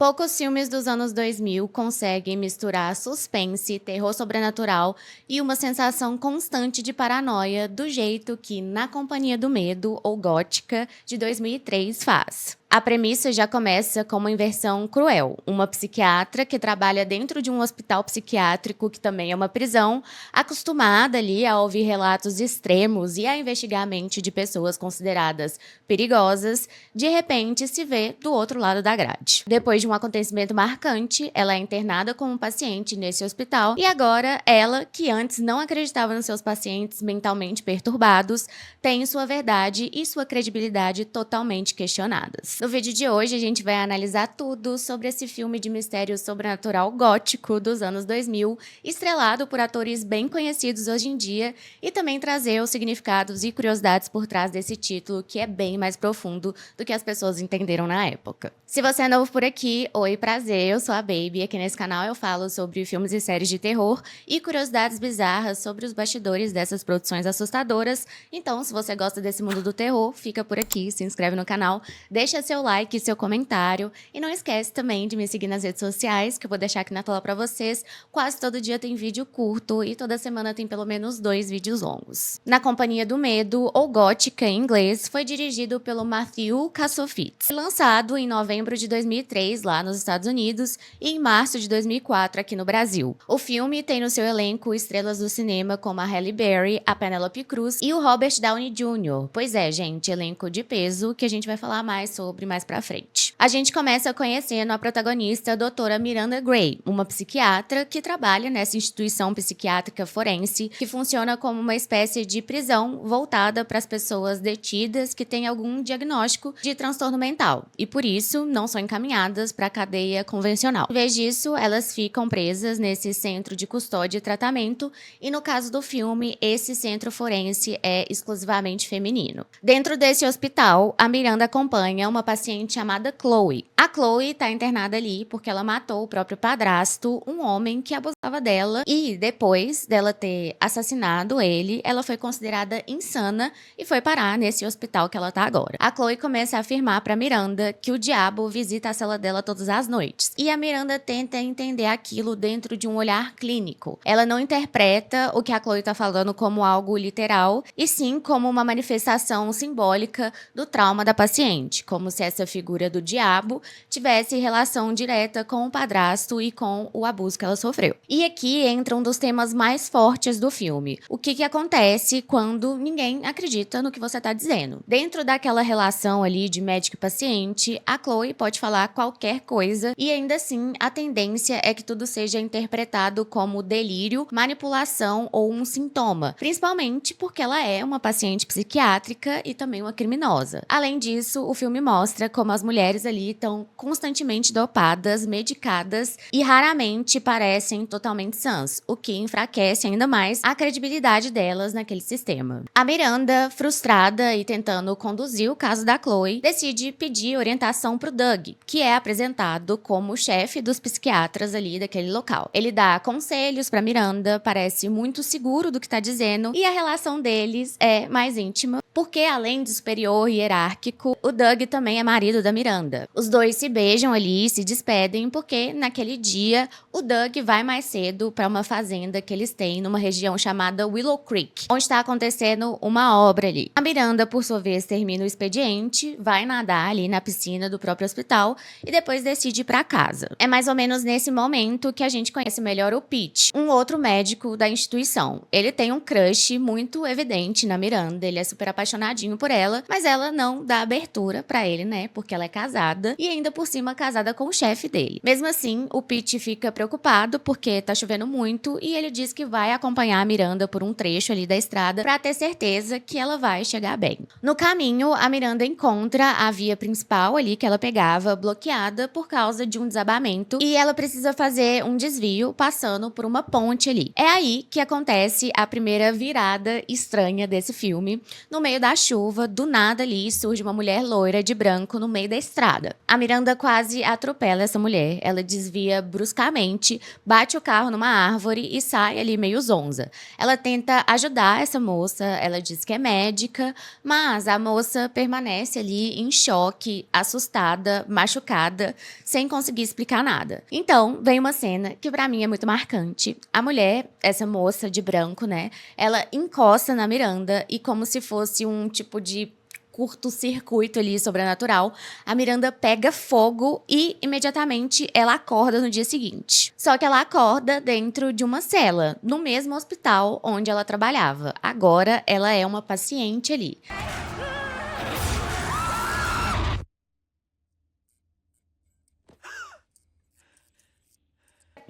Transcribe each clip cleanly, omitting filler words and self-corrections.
Poucos filmes dos anos 2000 conseguem misturar suspense, terror sobrenatural e uma sensação constante de paranoia do jeito que Na Companhia do Medo, ou Gótica, de 2003 faz. A premissa já começa com uma inversão cruel. Uma psiquiatra que trabalha dentro de um hospital psiquiátrico, que também é uma prisão, acostumada ali a ouvir relatos extremos e a investigar a mente de pessoas consideradas perigosas, de repente se vê do outro lado da grade. Depois de um acontecimento marcante, ela é internada como paciente nesse hospital e agora ela, que antes não acreditava nos seus pacientes mentalmente perturbados, tem sua verdade e sua credibilidade totalmente questionadas. No vídeo de hoje, a gente vai analisar tudo sobre esse filme de mistério sobrenatural gótico dos anos 2000, estrelado por atores bem conhecidos hoje em dia, e também trazer os significados e curiosidades por trás desse título, que é bem mais profundo do que as pessoas entenderam na época. Se você é novo por aqui, oi, prazer, eu sou a Baby, aqui nesse canal eu falo sobre filmes e séries de terror e curiosidades bizarras sobre os bastidores dessas produções assustadoras. Então, se você gosta desse mundo do terror, fica por aqui, se inscreve no canal, deixa seu like e seu comentário, e não esquece também de me seguir nas redes sociais, que eu vou deixar aqui na tela pra vocês. Quase todo dia tem vídeo curto e toda semana tem pelo menos 2 vídeos longos. Na Companhia do Medo, ou Gótica em inglês, foi dirigido pelo Matthew Kassovitz. Foi lançado em novembro de 2003 lá nos Estados Unidos e em março de 2004 aqui no Brasil. O filme tem no seu elenco estrelas do cinema como a Halle Berry, a Penélope Cruz e o Robert Downey Jr. Pois é, gente, elenco de peso que a gente vai falar mais sobre mais pra frente. A gente começa conhecendo a protagonista, a doutora Miranda Gray, uma psiquiatra que trabalha nessa instituição psiquiátrica forense que funciona como uma espécie de prisão voltada para as pessoas detidas que têm algum diagnóstico de transtorno mental e, por isso, não são encaminhadas para a cadeia convencional. Em vez disso, elas ficam presas nesse centro de custódia e tratamento e, no caso do filme, esse centro forense é exclusivamente feminino. Dentro desse hospital, a Miranda acompanha uma paciente chamada Chloe. A Chloe está internada ali porque ela matou o próprio padrasto, um homem que abusava dela, e depois dela ter assassinado ele, ela foi considerada insana e foi parar nesse hospital que ela tá agora. A Chloe começa a afirmar para Miranda que o diabo visita a cela dela todas as noites, e a Miranda tenta entender aquilo dentro de um olhar clínico. Ela não interpreta o que a Chloe tá falando como algo literal, e sim como uma manifestação simbólica do trauma da paciente, como se essa figura do diabo tivesse relação direta com o padrasto e com o abuso que ela sofreu. E aqui entra um dos temas mais fortes do filme. O que acontece quando ninguém acredita no que você tá dizendo? Dentro daquela relação ali de médico e paciente, a Chloe pode falar qualquer coisa e ainda assim a tendência é que tudo seja interpretado como delírio, manipulação ou um sintoma, principalmente porque ela é uma paciente psiquiátrica e também uma criminosa. Além disso, o filme mostra como as mulheres ali estão constantemente dopadas, medicadas e raramente parecem totalmente sãs, o que enfraquece ainda mais a credibilidade delas naquele sistema. A Miranda, frustrada e tentando conduzir o caso da Chloe, decide pedir orientação pro Doug, que é apresentado como o chefe dos psiquiatras ali daquele local. Ele dá conselhos pra Miranda, parece muito seguro do que tá dizendo, e a relação deles é mais íntima, porque além de superior e hierárquico, o Doug também é marido da Miranda. Os dois se beijam ali e se despedem porque naquele dia o Doug vai mais cedo para uma fazenda que eles têm numa região chamada Willow Creek, onde está acontecendo uma obra ali. A Miranda, por sua vez, termina o expediente, vai nadar ali na piscina do próprio hospital e depois decide ir para casa. É mais ou menos nesse momento que a gente conhece melhor o Pete, um outro médico da instituição. Ele tem um crush muito evidente na Miranda, ele é super apaixonadinho por ela, mas ela não dá abertura pra ele, né, porque ela é casada e ainda por cima casada com o chefe dele. Mesmo assim, o Pete fica preocupado porque tá chovendo muito e ele diz que vai acompanhar a Miranda por um trecho ali da estrada pra ter certeza que ela vai chegar bem. No caminho, a Miranda encontra a via principal ali que ela pegava bloqueada por causa de um desabamento e ela precisa fazer um desvio passando por uma ponte ali. É aí que acontece a primeira virada estranha desse filme. No meio meio da chuva, do nada ali surge uma mulher loira de branco no meio da estrada. A Miranda quase atropela essa mulher. Ela desvia bruscamente, bate o carro numa árvore e sai ali meio zonza. Ela tenta ajudar essa moça, ela diz que é médica, mas a moça permanece ali em choque, assustada, machucada, sem conseguir explicar nada. Então, vem uma cena que pra mim é muito marcante. A mulher, essa moça de branco, né, ela encosta na Miranda e como se fosse um tipo de curto-circuito ali sobrenatural, a Miranda pega fogo e imediatamente ela acorda no dia seguinte. Só que ela acorda dentro de uma cela, no mesmo hospital onde ela trabalhava. Agora ela é uma paciente ali.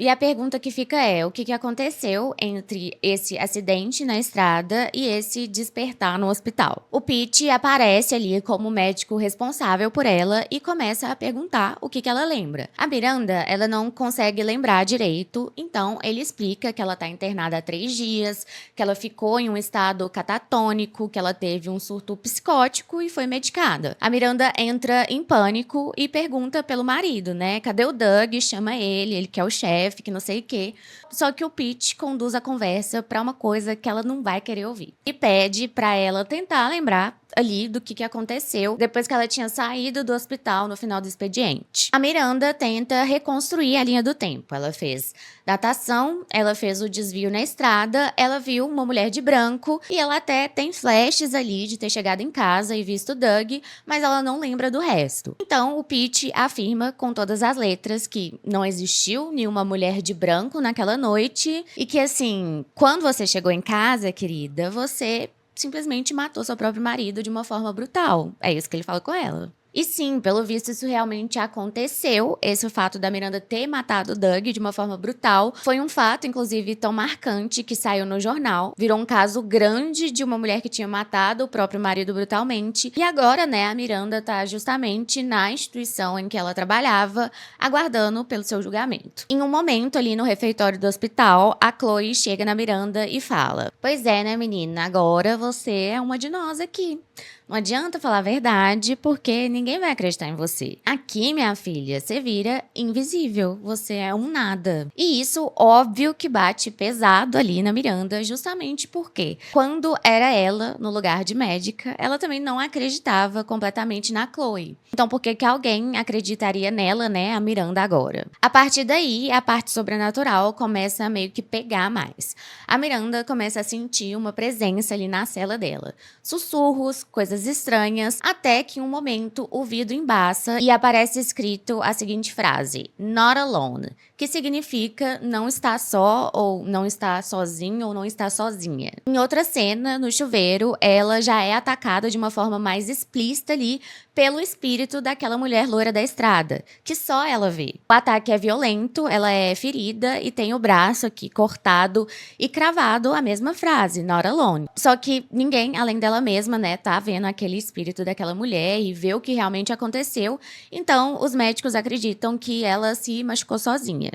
E a pergunta que fica é: o que que aconteceu entre esse acidente na estrada e esse despertar no hospital? O Pete aparece ali como médico responsável por ela e começa a perguntar o que que ela lembra. A Miranda, ela não consegue lembrar direito, então ele explica que ela tá internada há 3 dias, que ela ficou em um estado catatônico, que ela teve um surto psicótico e foi medicada. A Miranda entra em pânico e pergunta pelo marido, né? Cadê o Doug? Chama ele que é o chefe, que não sei o quê. Só que o Pete conduz a conversa pra uma coisa que ela não vai querer ouvir. E pede pra ela tentar lembrar ali do que aconteceu depois que ela tinha saído do hospital no final do expediente. A Miranda tenta reconstruir a linha do tempo. Ela fez datação, ela fez o desvio na estrada, ela viu uma mulher de branco e ela até tem flashes ali de ter chegado em casa e visto Doug, mas ela não lembra do resto. Então o Pete afirma com todas as letras que não existiu nenhuma mulher de branco naquela noite e que assim, quando você chegou em casa, querida, você simplesmente matou seu próprio marido de uma forma brutal. É isso que ele fala com ela. E sim, pelo visto isso realmente aconteceu. Esse fato da Miranda ter matado o Doug de uma forma brutal foi um fato, inclusive, tão marcante que saiu no jornal. Virou um caso grande de uma mulher que tinha matado o próprio marido brutalmente. E agora, né, a Miranda tá justamente na instituição em que ela trabalhava, aguardando pelo seu julgamento. Em um momento ali no refeitório do hospital, a Chloe chega na Miranda e fala: "Pois é, né, menina, agora você é uma de nós aqui. Não adianta falar a verdade, porque ninguém vai acreditar em você. Aqui, minha filha, você vira invisível. Você é um nada." E isso, óbvio, que bate pesado ali na Miranda, justamente porque, quando era ela, no lugar de médica, ela também não acreditava completamente na Chloe. Então, por que que alguém acreditaria nela, né, a Miranda agora? A partir daí, a parte sobrenatural começa a meio que pegar mais. A Miranda começa a sentir uma presença ali na cela dela. Sussurros, coisas estranhas, até que em um momento o vidro embaça e aparece escrito a seguinte frase: "Not alone", que significa não está só, ou não está sozinho, ou não está sozinha. Em outra cena, no chuveiro, ela já é atacada de uma forma mais explícita ali pelo espírito daquela mulher loira da estrada, que só ela vê. O ataque é violento, ela é ferida e tem o braço aqui cortado e cravado a mesma frase, "Not alone". Só que ninguém, além dela mesma, né, tá vendo aquele espírito daquela mulher e vê o que realmente aconteceu. Então, os médicos acreditam que ela se machucou sozinha.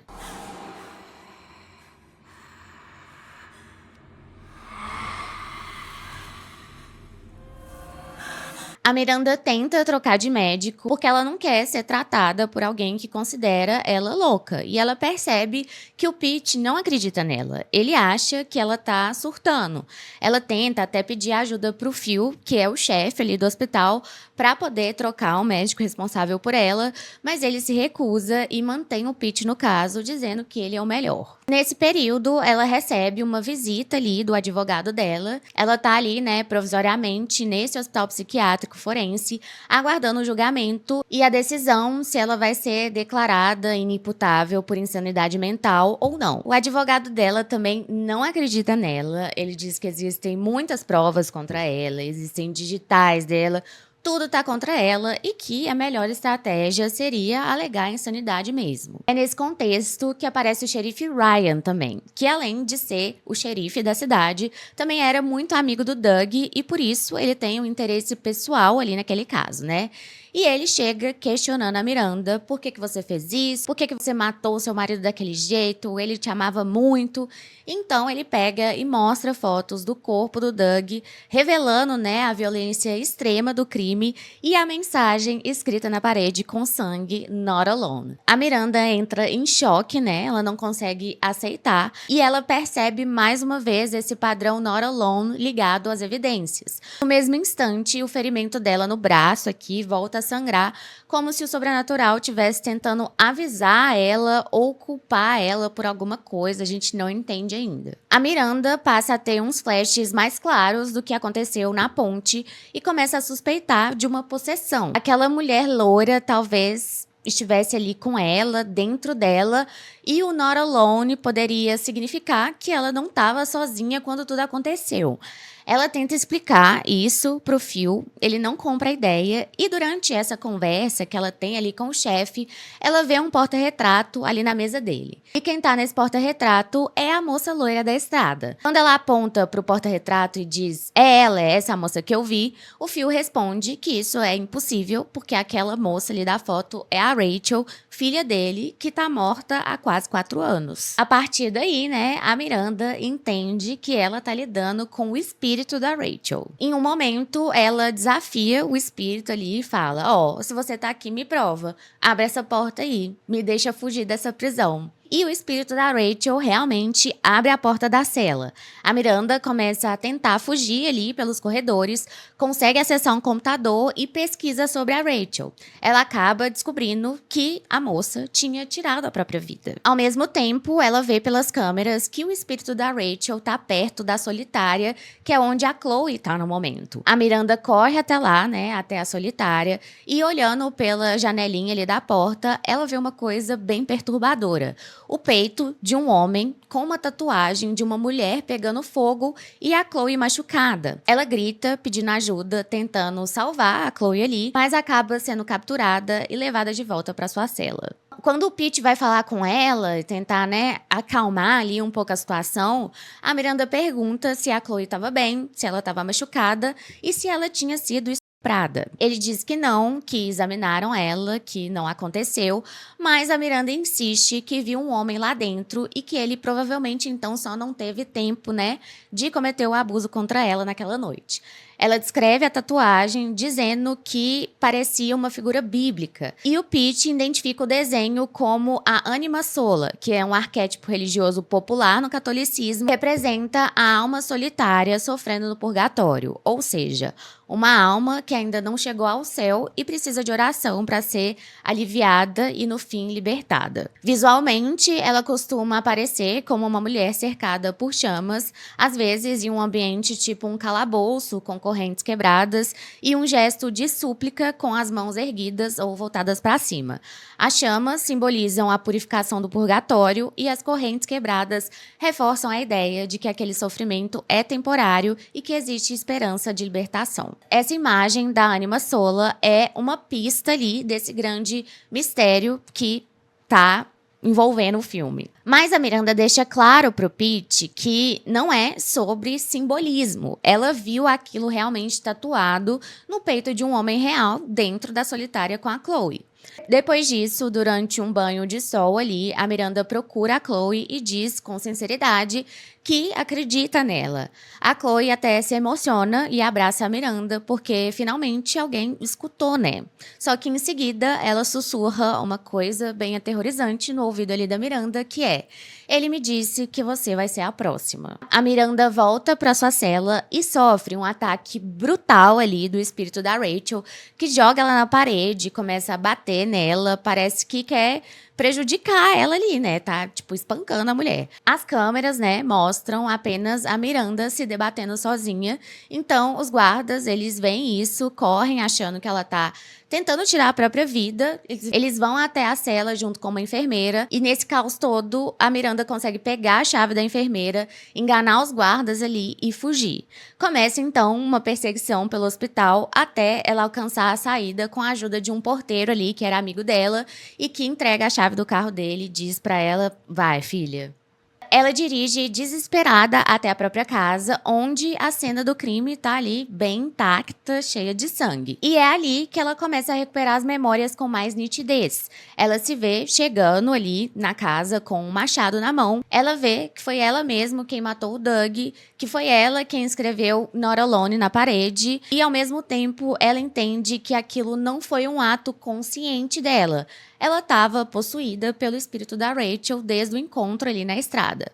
A Miranda tenta trocar de médico porque ela não quer ser tratada por alguém que considera ela louca. E ela percebe que o Pete não acredita nela. Ele acha que ela tá surtando. Ela tenta até pedir ajuda pro Phil, que é o chefe ali do hospital, para poder trocar o médico responsável por ela, mas ele se recusa e mantém o Pete no caso, dizendo que ele é o melhor. Nesse período, ela recebe uma visita ali do advogado dela. Ela tá ali, né, provisoriamente nesse hospital psiquiátrico forense, aguardando o julgamento e a decisão se ela vai ser declarada inimputável por insanidade mental ou não. O advogado dela também não acredita nela. Ele diz que existem muitas provas contra ela, existem digitais dela, tudo tá contra ela e que a melhor estratégia seria alegar insanidade mesmo. É nesse contexto que aparece o xerife Ryan também, que além de ser o xerife da cidade, também era muito amigo do Doug e por isso ele tem um interesse pessoal ali naquele caso, né? E ele chega questionando a Miranda: por que que você fez isso? Por que que você matou seu marido daquele jeito? Ele te amava muito. Então ele pega e mostra fotos do corpo do Doug, revelando, né, a violência extrema do crime e a mensagem escrita na parede com sangue: Not alone. A Miranda entra em choque, né? Ela não consegue aceitar e ela percebe mais uma vez esse padrão Not alone ligado às evidências. No mesmo instante, o ferimento dela no braço aqui volta a sangrar, como se o sobrenatural estivesse tentando avisar ela ou culpar ela por alguma coisa, a gente não entende ainda. A Miranda passa a ter uns flashes mais claros do que aconteceu na ponte e começa a suspeitar de uma possessão. Aquela mulher loura talvez estivesse ali com ela, dentro dela, e o Not Alone poderia significar que ela não estava sozinha quando tudo aconteceu. Ela tenta explicar isso pro Phil, ele não compra a ideia, e durante essa conversa que ela tem ali com o chefe, ela vê um porta-retrato ali na mesa dele. E quem tá nesse porta-retrato é a moça loira da estrada. Quando ela aponta pro porta-retrato e diz: é ela, é essa moça que eu vi, o Phil responde que isso é impossível, porque aquela moça ali da foto é a Rachel, filha dele, que tá morta há quase 4 anos. A partir daí, né, a Miranda entende que ela tá lidando com o espírito da Rachel. Em um momento, ela desafia o espírito ali e fala: ó, se você tá aqui, me prova. Abre essa porta aí, me deixa fugir dessa prisão. E o espírito da Rachel realmente abre a porta da cela. A Miranda começa a tentar fugir ali pelos corredores, consegue acessar um computador e pesquisa sobre a Rachel. Ela acaba descobrindo que a moça tinha tirado a própria vida. Ao mesmo tempo, ela vê pelas câmeras que o espírito da Rachel tá perto da solitária, que é onde a Chloe tá no momento. A Miranda corre até lá, né, até a solitária, e olhando pela janelinha ali da porta, ela vê uma coisa bem perturbadora: o peito de um homem com uma tatuagem de uma mulher pegando fogo e a Chloe machucada. Ela grita, pedindo ajuda, tentando salvar a Chloe ali, mas acaba sendo capturada e levada de volta para sua cela. Quando o Pete vai falar com ela e tentar, né, acalmar ali um pouco a situação, a Miranda pergunta se a Chloe estava bem, se ela estava machucada e se ela tinha sido estuprada. Ele diz que não, que examinaram ela, que não aconteceu, mas a Miranda insiste que viu um homem lá dentro e que ele provavelmente então só não teve tempo, né, de cometer o abuso contra ela naquela noite. Ela descreve a tatuagem dizendo que parecia uma figura bíblica. E o Pete identifica o desenho como a Anima Sola, que é um arquétipo religioso popular no catolicismo, que representa a alma solitária sofrendo no purgatório, ou seja, uma alma que ainda não chegou ao céu e precisa de oração para ser aliviada e, no fim, libertada. Visualmente, ela costuma aparecer como uma mulher cercada por chamas, às vezes em um ambiente tipo um calabouço, com correntes quebradas e um gesto de súplica com as mãos erguidas ou voltadas para cima. As chamas simbolizam a purificação do purgatório e as correntes quebradas reforçam a ideia de que aquele sofrimento é temporário e que existe esperança de libertação. Essa imagem da Anima Sola é uma pista ali desse grande mistério que tá envolvendo o filme. Mas a Miranda deixa claro pro Pete que não é sobre simbolismo. Ela viu aquilo realmente tatuado no peito de um homem real dentro da solitária com a Chloe. Depois disso, durante um banho de sol ali, a Miranda procura a Chloe e diz com sinceridade que acredita nela. A Chloe até se emociona e abraça a Miranda porque finalmente alguém escutou, né? Só que em seguida ela sussurra uma coisa bem aterrorizante no ouvido ali da Miranda, que é: ele me disse que você vai ser a próxima. A Miranda volta para sua cela e sofre um ataque brutal ali do espírito da Rachel, que joga ela na parede, começa a bater nela, parece que quer prejudicar ela ali, né? Tá, tipo, espancando a mulher. As câmeras, né, mostram apenas a Miranda se debatendo sozinha. Então, os guardas, eles veem isso, correm achando que ela tá tentando tirar a própria vida. Eles vão até a cela junto com uma enfermeira. E nesse caos todo, a Miranda consegue pegar a chave da enfermeira, enganar os guardas ali e fugir. Começa, então, uma perseguição pelo hospital até ela alcançar a saída com a ajuda de um porteiro ali, que era amigo dela, e que entrega a chave do carro dele e diz pra ela: vai, filha. Ela dirige desesperada até a própria casa, onde a cena do crime tá ali bem intacta, cheia de sangue. E é ali que ela começa a recuperar as memórias com mais nitidez. Ela se vê chegando ali na casa com um machado na mão. Ela vê que foi ela mesma quem matou o Doug, que foi ela quem escreveu Not Alone na parede. E ao mesmo tempo, ela entende que aquilo não foi um ato consciente dela. Ela estava possuída pelo espírito da Rachel desde o encontro ali na estrada.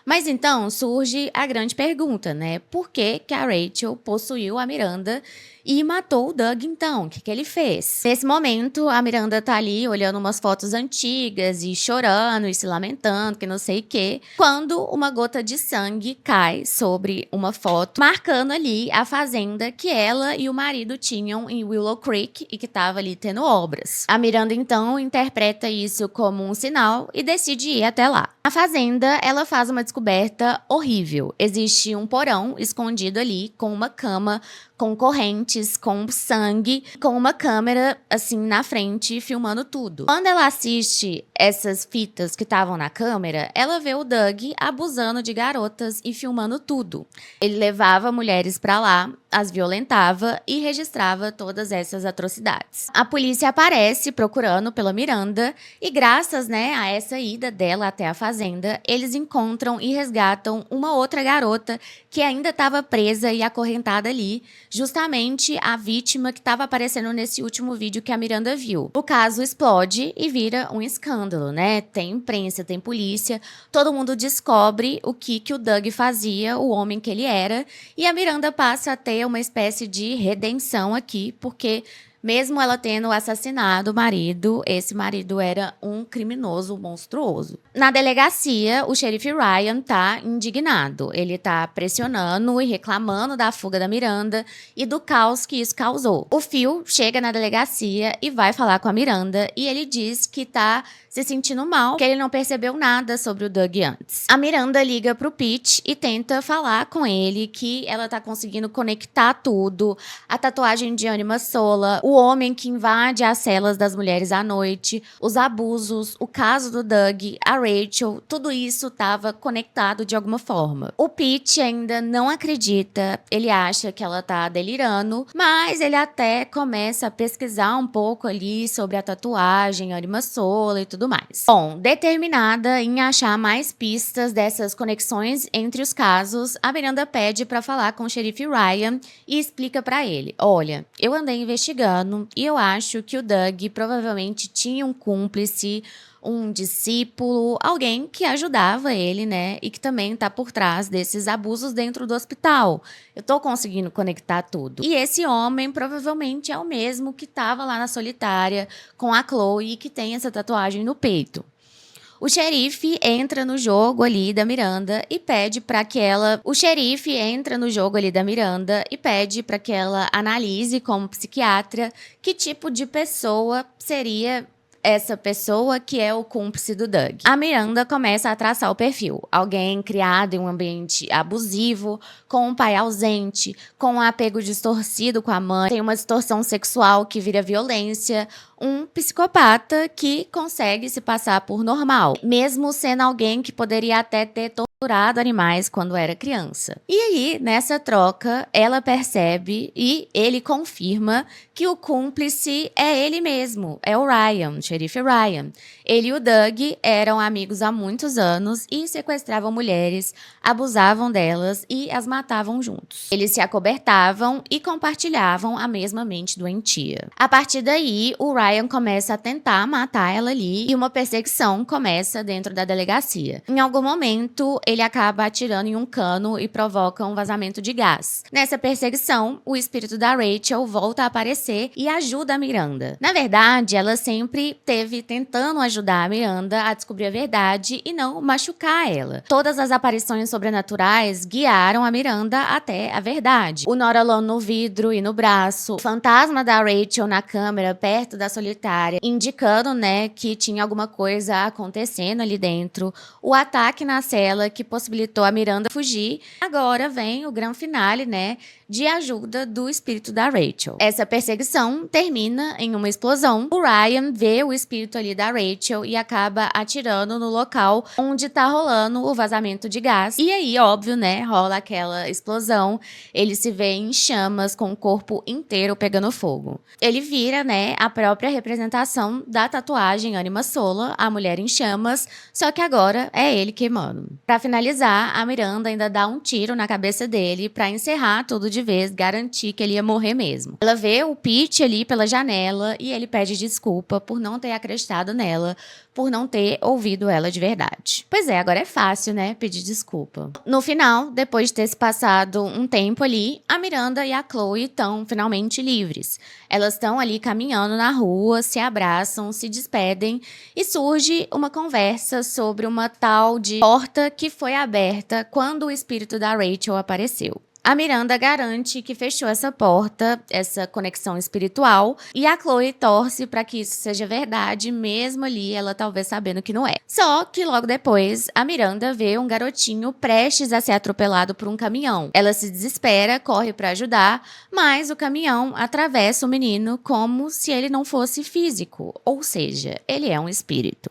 Mas então surge a grande pergunta, né? Por que que a Rachel possuiu a Miranda e matou o Doug então? O que que ele fez? Nesse momento, a Miranda tá ali olhando umas fotos antigas e chorando e se lamentando, que não sei o quê, quando uma gota de sangue cai sobre uma foto, marcando ali a fazenda que ela e o marido tinham em Willow Creek e que tava ali tendo obras. A Miranda então interpreta isso como um sinal e decide ir até lá. Na fazenda, ela faz uma descoberta horrível. Existe um porão escondido ali com uma cama, com correntes, com sangue, com uma câmera assim na frente filmando tudo. Quando ela assiste essas fitas que estavam na câmera, ela vê o Doug abusando de garotas e filmando tudo. Ele levava mulheres pra lá, as violentava e registrava todas essas atrocidades. A polícia aparece procurando pela Miranda e graças, né, a essa ida dela até a fazenda, eles encontram e resgatam uma outra garota que ainda estava presa e acorrentada ali, justamente a vítima que estava aparecendo nesse último vídeo que a Miranda viu. O caso explode e vira um escândalo, né? Tem imprensa, tem polícia, todo mundo descobre o que o Doug fazia, o homem que ele era, e a Miranda passa a ter uma espécie de redenção aqui, porque mesmo ela tendo assassinado o marido, esse marido era um criminoso monstruoso. Na delegacia, o xerife Ryan tá indignado. Ele tá pressionando e reclamando da fuga da Miranda e do caos que isso causou. O Phil chega na delegacia e vai falar com a Miranda e ele diz que tá se sentindo mal, que ele não percebeu nada sobre o Doug antes. A Miranda liga pro Pete e tenta falar com ele que ela tá conseguindo conectar tudo, a tatuagem de Anima Sola, o homem que invade as celas das mulheres à noite, os abusos, o caso do Doug, a Rachel, tudo isso estava conectado de alguma forma. O Pete ainda não acredita, ele acha que ela tá delirando, mas ele até começa a pesquisar um pouco ali sobre a tatuagem, Anima Sola e tudo mais. Bom, determinada em achar mais pistas dessas conexões entre os casos, a Miranda pede para falar com o xerife Ryan e explica para ele: olha, eu andei investigando e eu acho que o Doug provavelmente tinha um cúmplice, um discípulo, alguém que ajudava ele, né? E que também tá por trás desses abusos dentro do hospital. Eu tô conseguindo conectar tudo. E esse homem provavelmente é o mesmo que tava lá na solitária com a Chloe e que tem essa tatuagem no peito. O xerife entra no jogo ali da Miranda e pede para que ela... O xerife entra no jogo ali da Miranda e pede para que ela analise como psiquiatra que tipo de pessoa seria essa pessoa que é o cúmplice do Doug. A Miranda começa a traçar o perfil. Alguém criado em um ambiente abusivo, com um pai ausente, com um apego distorcido com a mãe, tem uma distorção sexual que vira violência, um psicopata que consegue se passar por normal, mesmo sendo alguém que poderia até ter torturado animais quando era criança. E aí, nessa troca, ela percebe e ele confirma que o cúmplice é ele mesmo, é o Ryan, o xerife Ryan. Ele e o Doug eram amigos há muitos anos e sequestravam mulheres, abusavam delas e as matavam juntos. Eles se acobertavam e compartilhavam a mesma mente doentia. A partir daí, o Ryan começa a tentar matar ela ali e uma perseguição começa dentro da delegacia. Em algum momento, ele acaba atirando em um cano e provoca um vazamento de gás. Nessa perseguição, o espírito da Rachel volta a aparecer e ajuda a Miranda. Na verdade, ela sempre esteve tentando ajudar a Miranda a descobrir a verdade e não machucar ela. Todas as aparições sobrenaturais guiaram a Miranda até a verdade. O Not Alone no vidro e no braço, o fantasma da Rachel na câmera perto da solitária, indicando, né, que tinha alguma coisa acontecendo ali dentro. O ataque na cela que possibilitou a Miranda fugir. Agora vem o grande finale, né, de ajuda do espírito da Rachel. Essa perseguição termina em uma explosão. O Ryan vê o espírito ali da Rachel Rachel e acaba atirando no local onde tá rolando o vazamento de gás. E aí, óbvio, né, rola aquela explosão, ele se vê em chamas com o corpo inteiro pegando fogo. Ele vira, né, a própria representação da tatuagem Anima Sola, a mulher em chamas, só que agora é ele queimando. Pra finalizar, a Miranda ainda dá um tiro na cabeça dele pra encerrar tudo de vez, garantir que ele ia morrer mesmo. Ela vê o Pete ali pela janela e ele pede desculpa por não ter acreditado nela, por não ter ouvido ela de verdade. Pois é, agora é fácil, né, pedir desculpa. No final, depois de ter se passado um tempo ali, a Miranda e a Chloe estão finalmente livres. Elas estão ali caminhando na rua, se abraçam, se despedem e surge uma conversa sobre uma tal de porta que foi aberta quando o espírito da Rachel apareceu. A Miranda garante que fechou essa porta, essa conexão espiritual, e a Chloe torce para que isso seja verdade, mesmo ali ela talvez sabendo que não é. Só que logo depois, a Miranda vê um garotinho prestes a ser atropelado por um caminhão. Ela se desespera, corre para ajudar, mas o caminhão atravessa o menino como se ele não fosse físico, ou seja, ele é um espírito.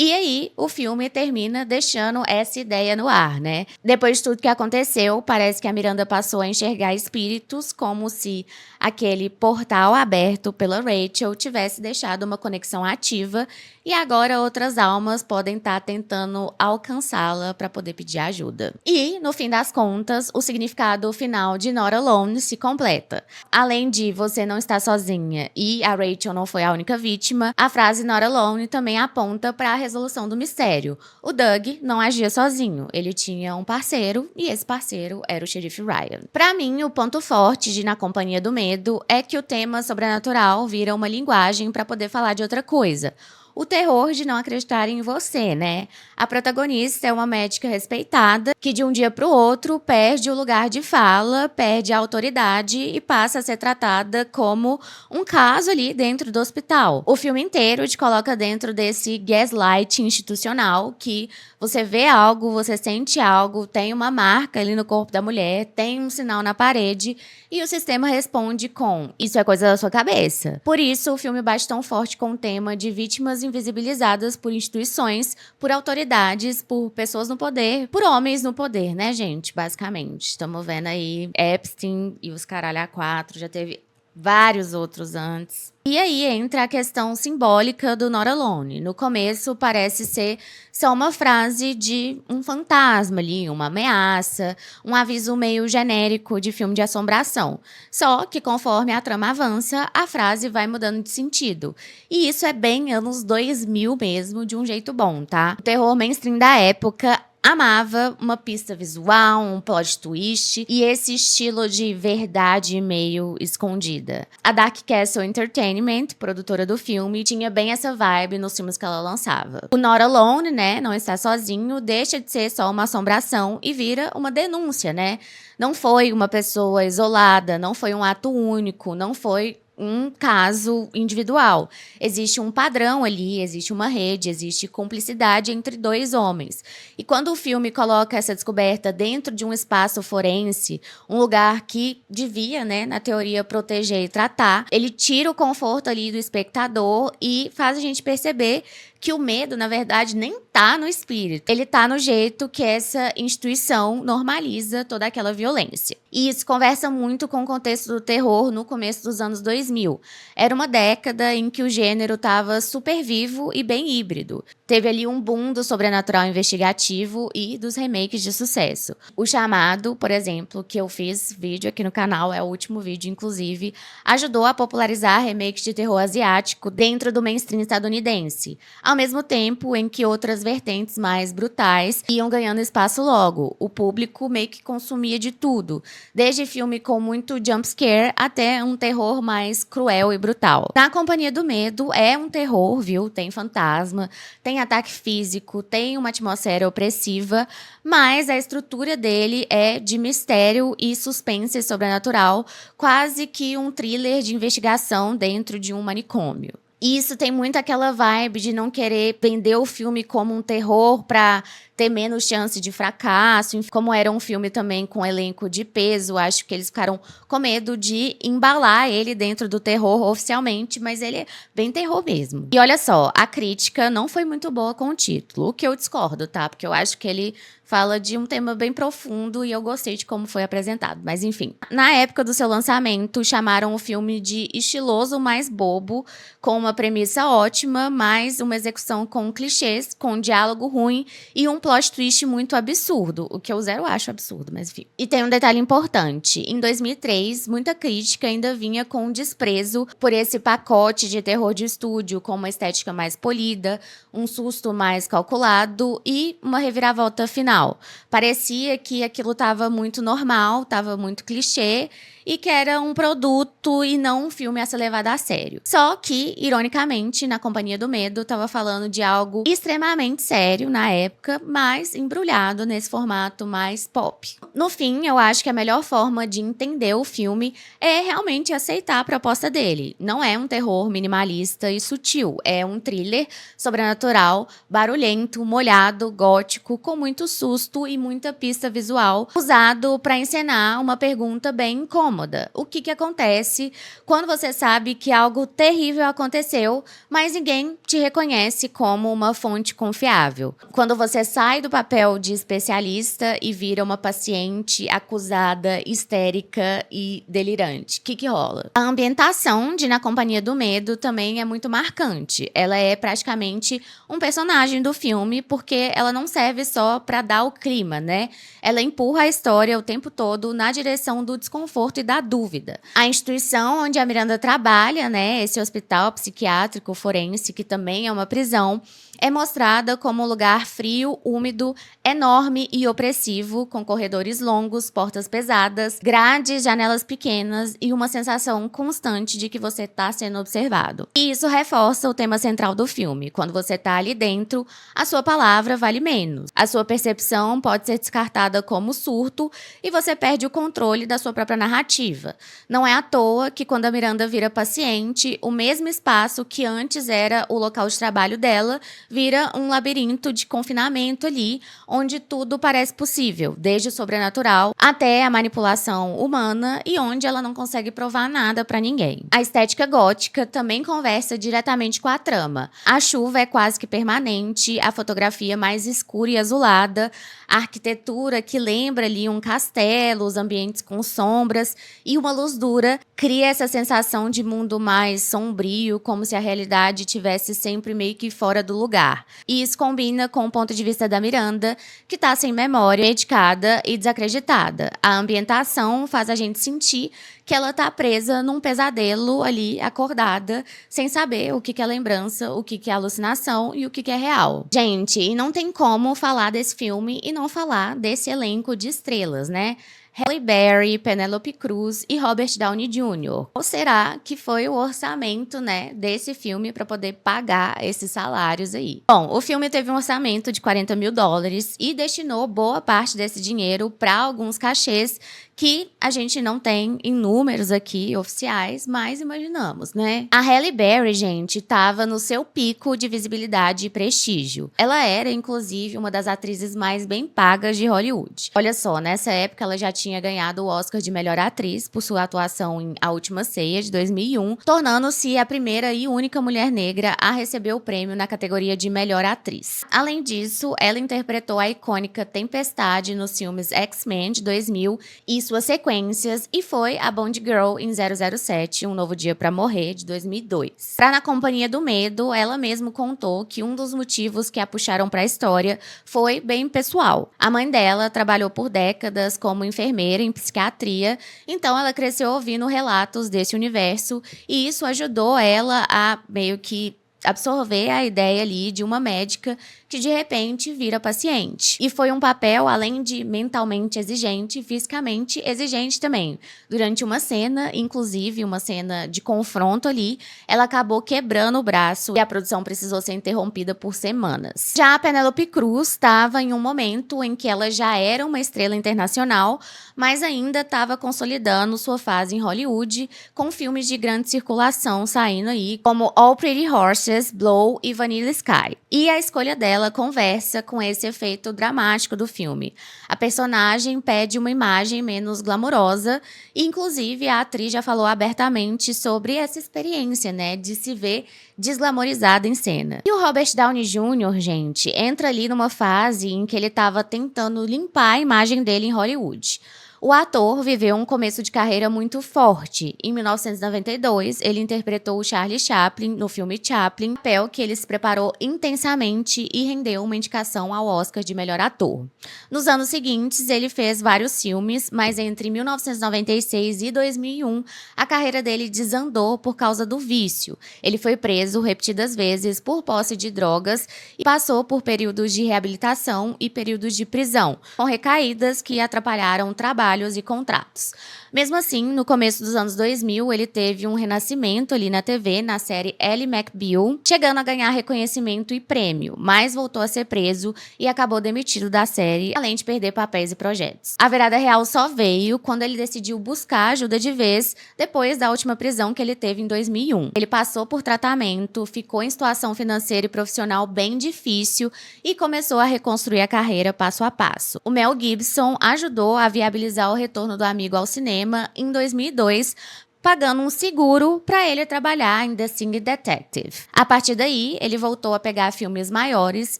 E aí, o filme termina deixando essa ideia no ar, né? Depois de tudo que aconteceu, parece que a Miranda passou a enxergar espíritos como se aquele portal aberto pela Rachel tivesse deixado uma conexão ativa e agora outras almas podem estar tentando alcançá-la para poder pedir ajuda. E, no fim das contas, o significado final de Not Alone se completa. Além de você não estar sozinha e a Rachel não foi a única vítima, a frase Not Alone também aponta para a resolução do mistério. O Doug não agia sozinho, ele tinha um parceiro e esse parceiro era o xerife Ryan. Para mim, o ponto forte de Na Companhia do Medo é que o tema sobrenatural vira uma linguagem para poder falar de outra coisa. O terror de não acreditar em você, né? A protagonista é uma médica respeitada que de um dia para o outro perde o lugar de fala, perde a autoridade e passa a ser tratada como um caso ali dentro do hospital. O filme inteiro te coloca dentro desse gaslight institucional que você vê algo, você sente algo, tem uma marca ali no corpo da mulher, tem um sinal na parede e o sistema responde com isso é coisa da sua cabeça. Por isso, o filme bate tão forte com o tema de vítimas invisibilizadas por instituições, por autoridades, por pessoas no poder, por homens no poder, né, gente? Basicamente. Estamos vendo aí Epstein e os caralho a quatro, já teve vários outros antes. E aí entra a questão simbólica do Not Alone. No começo parece ser só uma frase de um fantasma ali, uma ameaça, um aviso meio genérico de filme de assombração. Só que conforme a trama avança, a frase vai mudando de sentido. E isso é bem anos 2000 mesmo, de um jeito bom, tá? O terror mainstream da época amava uma pista visual, um plot twist e esse estilo de verdade meio escondida. A Dark Castle Entertainment, produtora do filme, tinha bem essa vibe nos filmes que ela lançava. O Not Alone, né, não está sozinho, deixa de ser só uma assombração e vira uma denúncia, né? Não foi uma pessoa isolada, não foi um ato único, não foi um caso individual. Existe um padrão ali, existe uma rede, existe cumplicidade entre dois homens. E quando o filme coloca essa descoberta dentro de um espaço forense, um lugar que devia, né, na teoria, proteger e tratar, ele tira o conforto ali do espectador e faz a gente perceber que o medo, na verdade, nem tá no espírito. Ele tá no jeito que essa instituição normaliza toda aquela violência. E isso conversa muito com o contexto do terror no começo dos anos 2000. Era uma década em que o gênero estava super vivo e bem híbrido. Teve ali um boom do sobrenatural investigativo e dos remakes de sucesso. O Chamado, por exemplo, que eu fiz vídeo aqui no canal, é o último vídeo, inclusive, ajudou a popularizar remakes de terror asiático dentro do mainstream estadunidense. Ao mesmo tempo em que outras vertentes mais brutais iam ganhando espaço logo. O público meio que consumia de tudo, desde filme com muito jumpscare até um terror mais cruel e brutal. Na Companhia do Medo é um terror, viu? Tem fantasma, tem ataque físico, tem uma atmosfera opressiva, mas a estrutura dele é de mistério e suspense sobrenatural, quase que um thriller de investigação dentro de um manicômio. E isso tem muito aquela vibe de não querer vender o filme como um terror pra ter menos chance de fracasso. Enfim, como era um filme também com elenco de peso, acho que eles ficaram com medo de embalar ele dentro do terror oficialmente, mas ele é bem terror mesmo. E olha só, a crítica não foi muito boa com o título, o que eu discordo, tá? Porque eu acho que ele fala de um tema bem profundo e eu gostei de como foi apresentado. Mas enfim, na época do seu lançamento, chamaram o filme de estiloso mais bobo, com uma premissa ótima, mas uma execução com clichês, com um diálogo ruim e um plot twist muito absurdo, o que eu zero acho absurdo, mas enfim. E tem um detalhe importante, em 2003, muita crítica ainda vinha com um desprezo por esse pacote de terror de estúdio, com uma estética mais polida, um susto mais calculado e uma reviravolta final. Parecia que aquilo estava muito normal, estava muito clichê e que era um produto e não um filme a ser levado a sério. Só que, ironicamente, na Companhia do Medo, estava falando de algo extremamente sério na época, mas embrulhado nesse formato mais pop. No fim, eu acho que a melhor forma de entender o filme é realmente aceitar a proposta dele. Não é um terror minimalista e sutil, é um thriller sobrenatural, barulhento, molhado, gótico, com muito susto e muita pista visual, usado para encenar uma pergunta bem incômoda. O que acontece quando você sabe que algo terrível aconteceu, mas ninguém te reconhece como uma fonte confiável? Quando você sai do papel de especialista e vira uma paciente acusada, histérica e delirante. O que rola? A ambientação de Na Companhia do Medo também é muito marcante. Ela é praticamente um personagem do filme, porque ela não serve só para dar o clima, né? Ela empurra a história o tempo todo na direção do desconforto e da dúvida. A instituição onde a Miranda trabalha, né, esse hospital psiquiátrico forense, que também é uma prisão, é mostrada como um lugar frio, úmido, enorme e opressivo, com corredores longos, portas pesadas, grades, janelas pequenas e uma sensação constante de que você está sendo observado. E isso reforça o tema central do filme. Quando você está ali dentro, a sua palavra vale menos. A sua percepção pode ser descartada como surto e você perde o controle da sua própria narrativa. Não é à toa que quando a Miranda vira paciente, o mesmo espaço que antes era o local de trabalho dela vira um labirinto de confinamento ali, onde tudo parece possível, desde o sobrenatural até a manipulação humana e onde ela não consegue provar nada pra ninguém. A estética gótica também conversa diretamente com a trama. A chuva é quase que permanente, a fotografia mais escura e azulada, a arquitetura que lembra ali um castelo, os ambientes com sombras e uma luz dura cria essa sensação de mundo mais sombrio, como se a realidade estivesse sempre meio que fora do lugar. E isso combina com o ponto de vista da Miranda, que está sem memória, medicada e desacreditada. A ambientação faz a gente sentir que ela tá presa num pesadelo ali, acordada, sem saber o que é lembrança, o que é alucinação e o que é real. Gente, e não tem como falar desse filme e não falar desse elenco de estrelas, né? Halle Berry, Penélope Cruz e Robert Downey Jr. Ou será que foi o orçamento, né, desse filme para poder pagar esses salários aí? Bom, o filme teve um orçamento de 40 mil dólares e destinou boa parte desse dinheiro para alguns cachês que a gente não tem em números aqui oficiais, mas imaginamos, né? A Halle Berry, gente, tava no seu pico de visibilidade e prestígio. Ela era, inclusive, uma das atrizes mais bem pagas de Hollywood. Olha só, nessa época ela já tinha ganhado o Oscar de melhor atriz por sua atuação em A Última Ceia, de 2001, tornando-se a primeira e única mulher negra a receber o prêmio na categoria de melhor atriz. Além disso, ela interpretou a icônica Tempestade nos filmes X-Men, de 2000, e suas sequências, e foi a Bond Girl em 007, Um Novo Dia pra Morrer, de 2002. Pra Na Companhia do Medo, ela mesma contou que um dos motivos que a puxaram pra história foi bem pessoal. A mãe dela trabalhou por décadas como enfermeira em psiquiatria, então ela cresceu ouvindo relatos desse universo, e isso ajudou ela a meio que absorver a ideia ali de uma médica que de repente vira paciente. E foi um papel, além de mentalmente exigente, fisicamente exigente também. Durante uma cena, inclusive uma cena de confronto ali, ela acabou quebrando o braço e a produção precisou ser interrompida por semanas. Já a Penélope Cruz estava em um momento em que ela já era uma estrela internacional, mas ainda estava consolidando sua fase em Hollywood, com filmes de grande circulação saindo aí, como All Pretty Horses, Blow e Vanilla Sky. E a escolha dela conversa com esse efeito dramático do filme. A personagem pede uma imagem menos glamurosa, e inclusive a atriz já falou abertamente sobre essa experiência, né, de se ver desglamorizada em cena. E o Robert Downey Jr., gente, entra ali numa fase em que ele estava tentando limpar a imagem dele em Hollywood. O ator viveu um começo de carreira muito forte. Em 1992, ele interpretou o Charlie Chaplin no filme Chaplin, papel que ele se preparou intensamente e rendeu uma indicação ao Oscar de melhor ator. Nos anos seguintes, ele fez vários filmes, mas entre 1996 e 2001, a carreira dele desandou por causa do vício. Ele foi preso repetidas vezes por posse de drogas e passou por períodos de reabilitação e períodos de prisão, com recaídas que atrapalharam o trabalho e contratos. Mesmo assim, no começo dos anos 2000, ele teve um renascimento ali na TV, na série Ally McBeal, chegando a ganhar reconhecimento e prêmio, mas voltou a ser preso e acabou demitido da série, além de perder papéis e projetos. A virada real só veio quando ele decidiu buscar ajuda de vez, depois da última prisão que ele teve em 2001. Ele passou por tratamento, ficou em situação financeira e profissional bem difícil e começou a reconstruir a carreira passo a passo. O Mel Gibson ajudou a viabilizar o retorno do amigo ao cinema em 2002, pagando um seguro para ele trabalhar em The Sing Detective. A partir daí, ele voltou a pegar filmes maiores,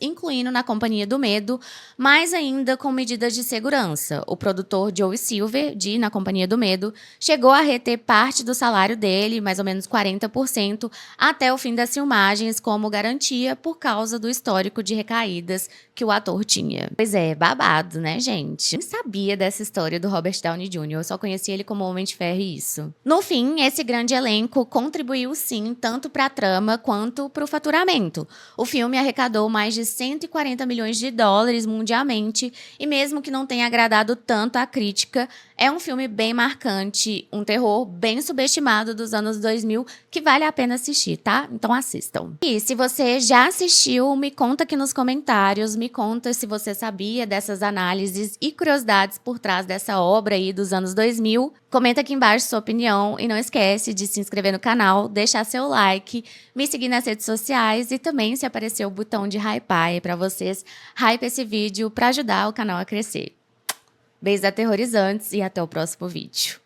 incluindo Na Companhia do Medo, mas ainda com medidas de segurança. O produtor Joe Silver, de Na Companhia do Medo, chegou a reter parte do salário dele, mais ou menos 40%, até o fim das filmagens, como garantia por causa do histórico de recaídas que o ator tinha. Pois é, babado, né, gente? Eu não sabia dessa história do Robert Downey Jr., eu só conhecia ele como Homem de Ferro e isso. No fim, esse grande elenco contribuiu sim tanto para a trama quanto para o faturamento. O filme arrecadou mais de 140 milhões de dólares mundialmente e mesmo que não tenha agradado tanto a crítica, é um filme bem marcante, um terror bem subestimado dos anos 2000 que vale a pena assistir, tá? Então assistam. E se você já assistiu, me conta aqui nos comentários, me conta se você sabia dessas análises e curiosidades por trás dessa obra aí dos anos 2000. Comenta aqui embaixo sua opinião e não esquece de se inscrever no canal, deixar seu like, me seguir nas redes sociais e também se aparecer o botão de hypar aí pra vocês, hype esse vídeo pra ajudar o canal a crescer. Beijos aterrorizantes e até o próximo vídeo.